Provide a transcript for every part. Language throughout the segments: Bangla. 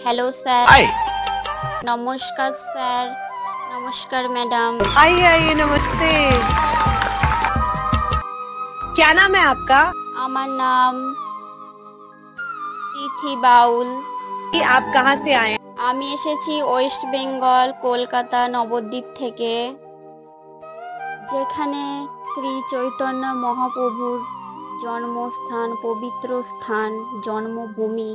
Hello sir. हाय। नमस्कार सर। नमस्कार मैडम। आइए आइए, नमस्ते। क्या नाम है आपका? আমার নাম তিথি বাউল। आप कहाँ से आए? আমি এসেছি ওয়েস্ট বেঙ্গল কলকাতা নবদ্বীপ থেকে, যেখানে শ্রী চৈতন্য মহাপ্রভুর জন্মস্থান, পবিত্র স্থান, জন্মভূমি,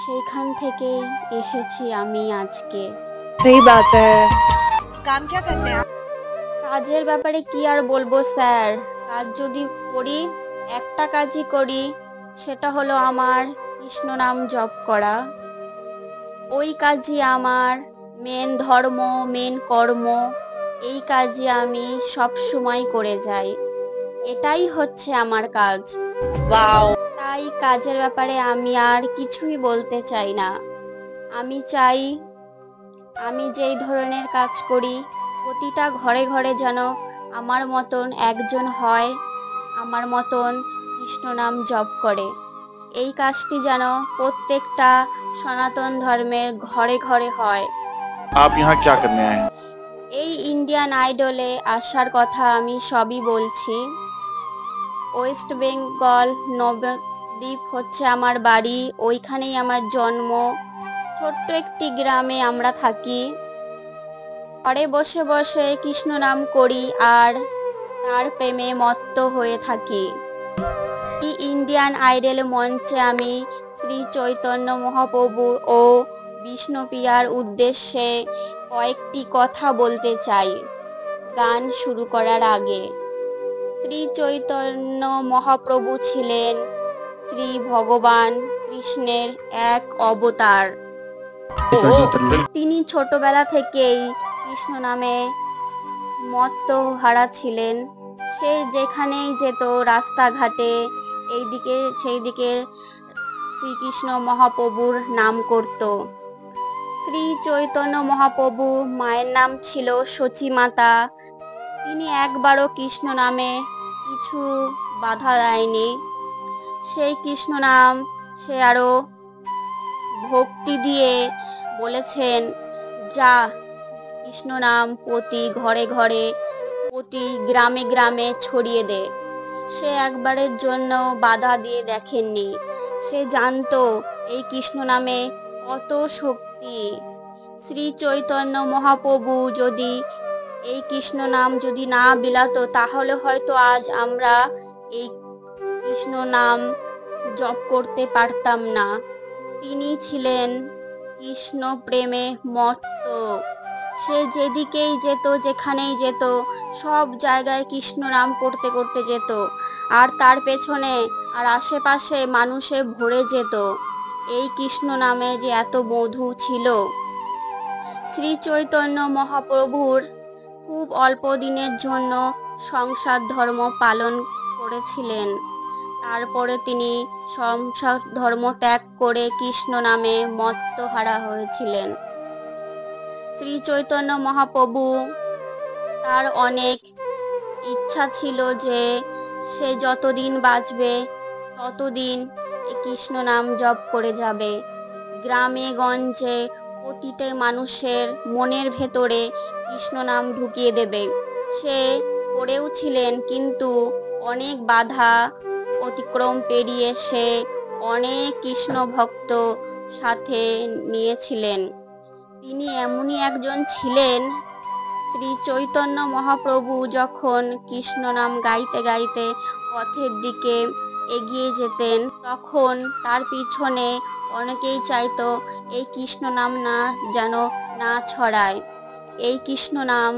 সেইখান থেকেই এসেছি আমি আজকে। सही बात है। काम क्या करते हैं आप? কাজের ব্যাপারে কি আর বলবো স্যার, কাজ যদি করি একটা কাজই করি, সেটা হলো আমার কৃষ্ণ নাম জপ করা। ওই কাজই আমার মেন ধর্ম, মেন কর্ম। এই কাজই আমি সব সময় করে যাই, এটাই হচ্ছে আমার কাজ। वाओ। তাই কাজের ব্যাপারে আমি আর কিছুই বলতে চাই না। আমি চাই আমি যেই ধরনের কাজ করি প্রতিটা ঘরে ঘরে যেন আমার মতন একজন হয়, আমার মতন কৃষ্ণ নাম জপ করে। এই কাজটি যেন প্রত্যেকটা সনাতন ধর্মের ঘরে ঘরে হয়। आप यहाँ क्या करने आए हैं? এই ইন্ডিয়ান আইডলে আসার কথা আমি সবই বলছি। ওয়েস্ট বেঙ্গল নবদ্বীপ হচ্ছে আমার বাড়ি, ওইখানেই আমার জন্ম। ছোট্ট একটি গ্রামে আমরা থাকি। ঘরে বসে বসে কৃষ্ণ নাম করি আর তার প্রেমে মত্ত হয়ে থাকি। এই ইন্ডিয়ান আইডল মঞ্চে আমি শ্রী চৈতন্য মহাপ্রভু ও বিষ্ণুপ্রিয়ার উদ্দেশ্যে কয়েকটি কথা বলতে চাই গান শুরু করার আগে। শ্রী চৈতন্য মহাপ্রভু ছিলেন শ্রী ভগবান কৃষ্ণের এক অবতার। তিনি ছোটবেলা থেকেই কৃষ্ণ নামে মত্ত হারা ছিলেন। সে যেখানেই যেত, রাস্তাঘাটে এইদিকে সেইদিকে শ্রীকৃষ্ণ মহাপ্রভুর নাম করত। শ্রী চৈতন্য মহাপ্রভু মায়ের নাম ছিল সচী মাতা। তিনি একবারও কৃষ্ণ নামে কিছু বাধা দেয়নি। সেই কৃষ্ণ নাম সে আরো ভক্তি দিয়ে বলেছেন, যা কৃষ্ণ নাম প্রতি ঘরে ঘরে, প্রতি গ্রামে গ্রামে ছড়িয়ে দে। সে একবারের জন্য বাধা দিয়ে দেখেননি। সে জানতো এই কৃষ্ণ নামে কত শক্তি। শ্রী চৈতন্য মহাপ্রভু যদি এই কৃষ্ণ নাম যদি না বিলাতো, তাহলে হয়তো আজ আমরা এই কৃষ্ণ নাম জপ করতে পারতাম না। তিনি ছিলেন কৃষ্ণ প্রেমে মত্ত। সে যেদিকেই যেত, যেখানেই যেত, সব জায়গায় কৃষ্ণ নাম করতে করতে যেত, আর তার পেছনে আর আশেপাশে মানুষে ভরে যেত। এই কৃষ্ণ নামে যে এত মধু ছিল। শ্রী চৈতন্য মহাপ্রভুর খুব অল্প দিনের জন্য সংসার ধর্ম পালন করেছিলেন। তারপরে তিনি সংসার ধর্ম ত্যাগ করে কৃষ্ণ নামে মত্ত হারা হয়েছিলেন। শ্রী চৈতন্য মহাপ্রভু তার অনেক ইচ্ছা ছিল যে সে যতদিন বাঁচবে ততদিন এই কৃষ্ণ নাম জপ করে যাবে। গ্রামে গঞ্জে প্রতিটা মানুষের মনের ভেতরে কৃষ্ণ নাম ঢুকিয়ে দেবে। সে করেও ছিলেন, কিন্তু অনেক বাধা অতিক্রম পেরিয়ে সে অনেক কৃষ্ণ ভক্ত সাথে নিয়েছিলেন। তিনি এমনই একজন ছিলেন, শ্রী চৈতন্য মহাপ্রভু যখন কৃষ্ণ নাম গাইতে গাইতে পথের দিকে এগিয়ে যেতেন, তখন তার পিছনে অনেকেই চাইতো এই কৃষ্ণ নাম যেন না ছড়ায়, এই কৃষ্ণ নাম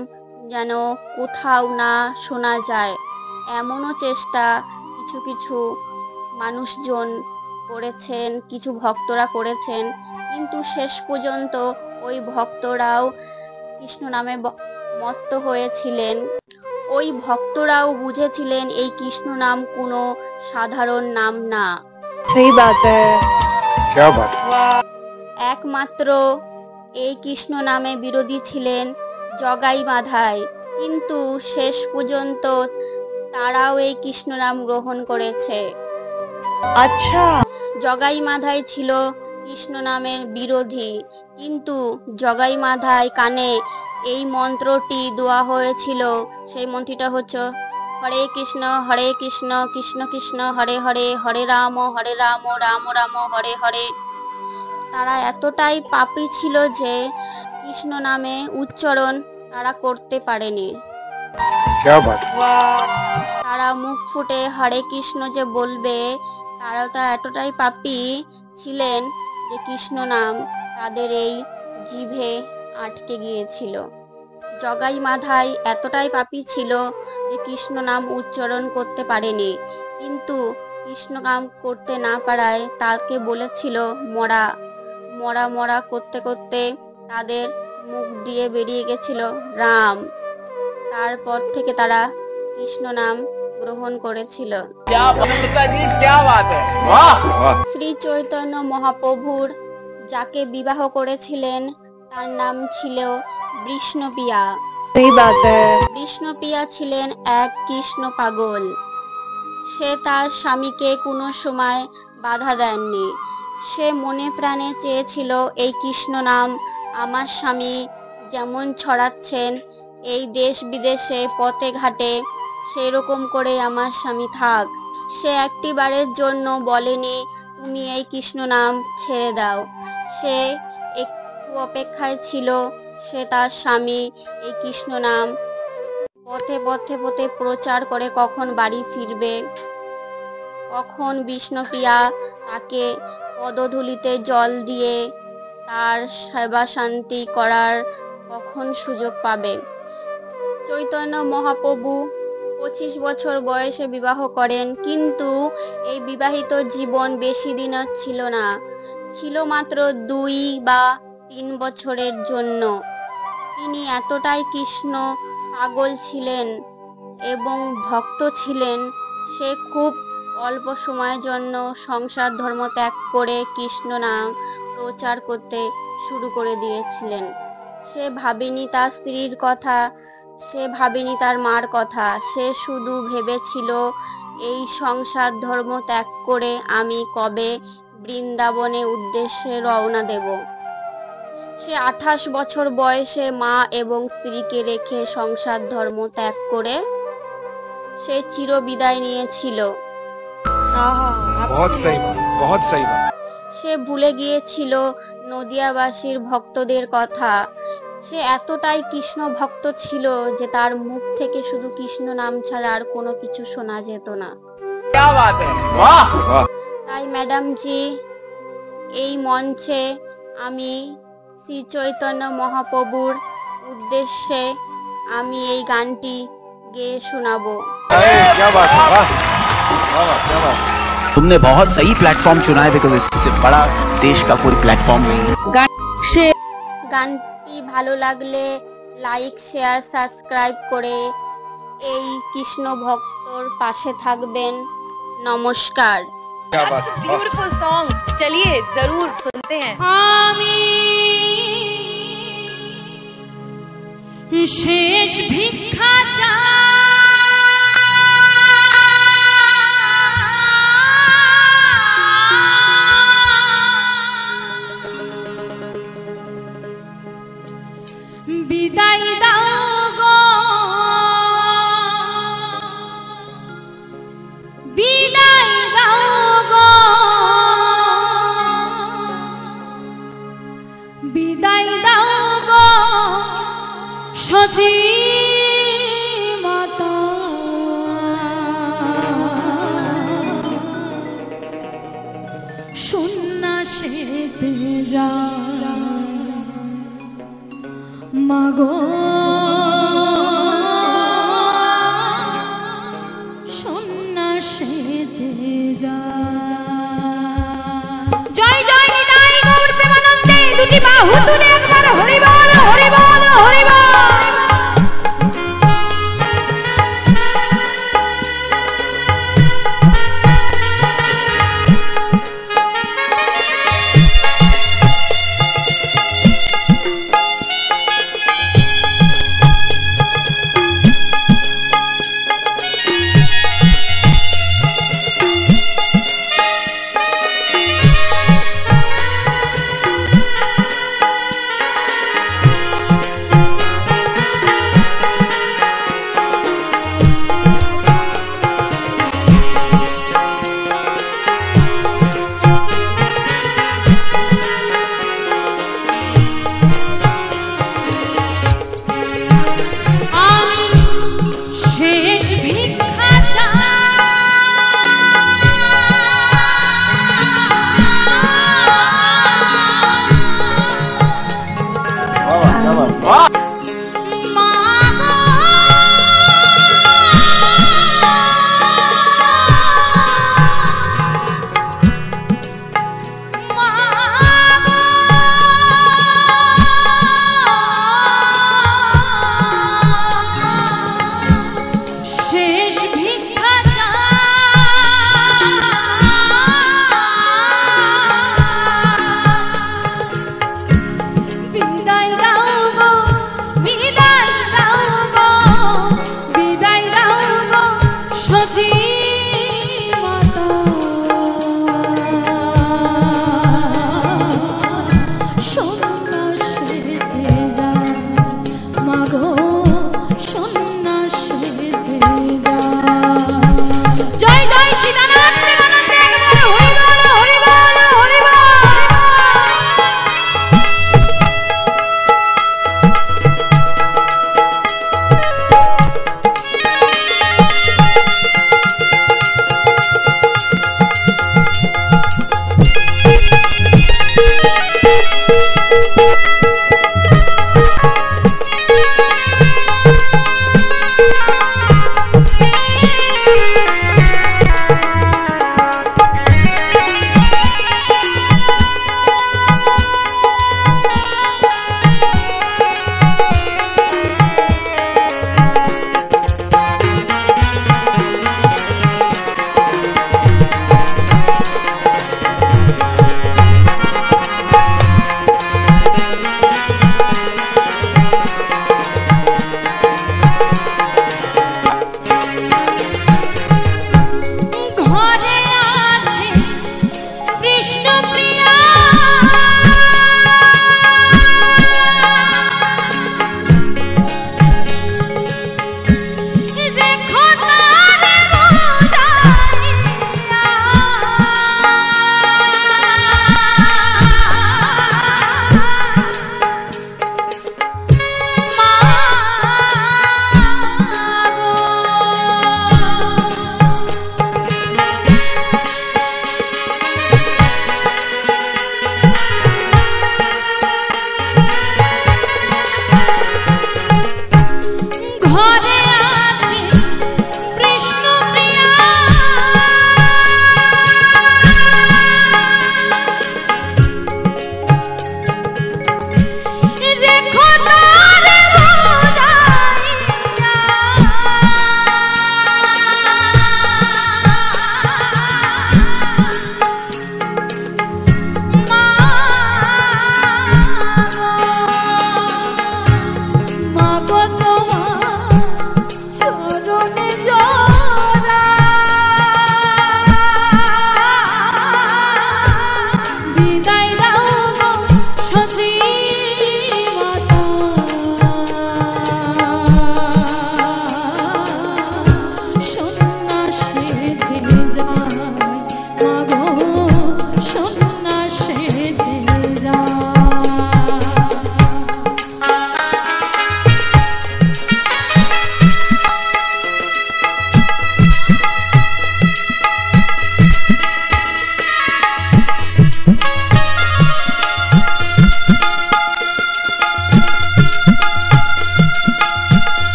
যেন কোথাও না শোনা যায়। এমনও চেষ্টা কিছু কিছু মানুষজন করেছেন, কিছু ভক্তরা করেছেন, কিন্তু শেষ পর্যন্ত ওই ভক্তরাও কৃষ্ণ নামে মত্ত হয়েছিলেন। ওই ভক্তরাও বুঝেছিলেন এই কৃষ্ণ নাম কোনো সাধারণ নাম না। सही बात है। क्या बात? একমাত্র এই কৃষ্ণ নামে বিরোধী ছিলেন জগাই মাধাই, কিন্তু শেষ পর্যন্ত তারাও এই কৃষ্ণ নাম গ্রহণ করেছে। अच्छा। জগাই মাধাই ছিল কৃষ্ণ নামের বিরোধী, কিন্তু জগাই মাধাই কানে এই মন্ত্রটি দেওয়া হয়েছিল। সেই মন্ত্রটা হচ্ছে হরে কৃষ্ণ কৃষ্ণ কৃষ্ণ হরে হরে, হরে রাম রাম রাম হরে হরে। তারা এতটাই পাপী ছিল যে কৃষ্ণ নামে উচ্চারণ তারা করতে পারেনি। क्या बात है। वाह। তারা মুখ ফুটে হরে কৃষ্ণ যে বলবে, তারা এতটাই পাপী ছিলেন যে কৃষ্ণ নাম তাদের এই জিভে আটকে গিয়েছিল। জগাই মাধাই এতটাই পাপী ছিল যে কৃষ্ণ নাম উচ্চারণ করতে পারেনি, কিন্তু কৃষ্ণ নাম করতে না পারায় তাকে বলেছিল মরা মরা মরা করতে করতে তাদের মুখ দিয়ে বেরিয়ে গেছিল রাম। তারপর থেকে তারা কৃষ্ণ নাম গ্রহণ করেছিল। শ্রী চৈতন্য মহাপ্রভুর যাকে বিবাহ করেছিলেন তার নাম ছিল বিষ্ণুপ্রিয়া। सही बात है। বিষ্ণুপ্রিয়া ছিলেন এক কৃষ্ণ পাগল। সে তার স্বামীকে কোনো সময় বাধা দেননি। সে মনে প্রাণে চেয়েছিল এই কৃষ্ণ নাম আমার স্বামী যেমন ছড়াচ্ছেন এই দেশ বিদেশে পথে ঘাটে, সেরকম করে আমার স্বামী থাক। সে একটিবারের জন্য বলেনি তুমি এই কৃষ্ণ নাম ছেড়ে দাও। সে একটু অপেক্ষায় ছিল, সে তার স্বামী এই কৃষ্ণ নাম পথে পথে পথে প্রচার করে কখন বাড়ি ফিরবে, কখন বিষ্ণুপ্রিয়া তাকে পদধূলিতে জল দিয়ে তার সেবা শান্তি করার কখন সুযোগ পাবে। চৈতন্য মহাপ্রভু 25 বছর বয়সে বিবাহ করেন, কিন্তু এই বিবাহিত জীবন বেশি দিনের ছিল না, ছিল মাত্র 2 বা 3 বছরের জন্য। তিনি এতটাই কৃষ্ণ পাগল ছিলেন এবং ভক্ত ছিলেন, সে খুব অল্প সময়ের জন্য সংসার ধর্ম ত্যাগ করে কৃষ্ণ নাম প্রচার করতে শুরু করে দিয়েছিলেন। সে ভাবেনি তার স্ত্রীর কথা, সে ভাবেনি তার মার কথা, সে শুধু ভেবেছিল এই সংসার ধর্ম ত্যাগ করে আমি কবে বৃন্দাবনে উদ্দেশ্যে রওনা দেব। সে 28 বছর বয়সে মা এবং স্ত্রীকে রেখে সংসার ধর্ম ত্যাগ করে সে চিরবিদায় নিয়েছিল। बहुत सही बात, बहुत सही बात। সে ভুলে গিয়েছিল নদিয়াবাসীর ভক্তদের কথা। সে এতটাই কৃষ্ণ ভক্ত ছিল যে তার মুখ থেকে শুধু কৃষ্ণ নাম ছাড়া আর কোনো কিছু শোনা যেত না। তাই ম্যাডাম জি, এই মঞ্চে আমি শ্রী চৈতন্য মহাপ্রভুর উদ্দেশ্যে আমি এই গানটি গেয়ে শোনাবো। क्या बात है। वाह वाह क्या बात है। तुमने बहुत सही प्लेटफॉर्म चुना है, बिकॉज इससे बड़ा देश का कोई प्लेटफॉर्म नहीं है। গানটি ভালো লাগলে লাইক শেয়ার সাবস্ক্রাইব করে এই কৃষ্ণ ভক্তর পাশে থাকবেন। নমস্কার। क्या बात है। वाह। ब्यूटीफुल सॉन्ग, चलिए जरूर सुनते हैं। শেষ ভিক্ষা বিদায় দাও গো, বিদায় দাও গো, বিদায় দাও গো সচি মাতা। সন্ন্যাসেতে যা মাগো, সন্ন্যাসেতে যা। জয় জয় নিতাই গৌর প্রেমানন্দে, দুটি বাহু তুলে একবার হরি বল হরি বল হরি বল।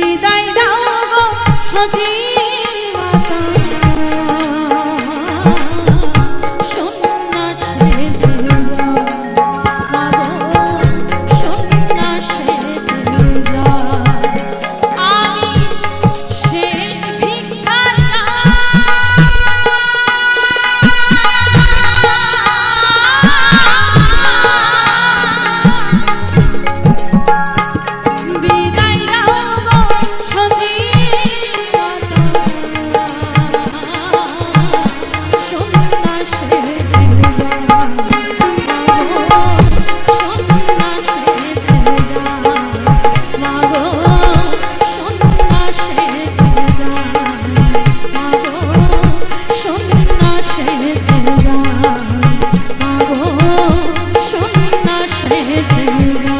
বিদায় দাও গো সজী মাতা সন্ন্যাসে দুর্গা মাগো সন্ন্যাসে দুর্গা আমি শেষ ভিক্ষা বিদায় দাও গো সজী সন্ন্যাসে দুর্গা সন্ন্যাসে দুর্গা মাগো সন্ন্যাসে দুর্গা মাগো সন্ন্যাসে দুর্গা মাগো সন্ন্যাসে দুর্গা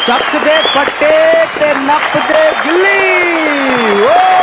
ਚੱਕ ਦੇ ਪੱਟੇ ਤੇ ਨੱਪ ਦੇ ਗਿੱਲੀ ਓ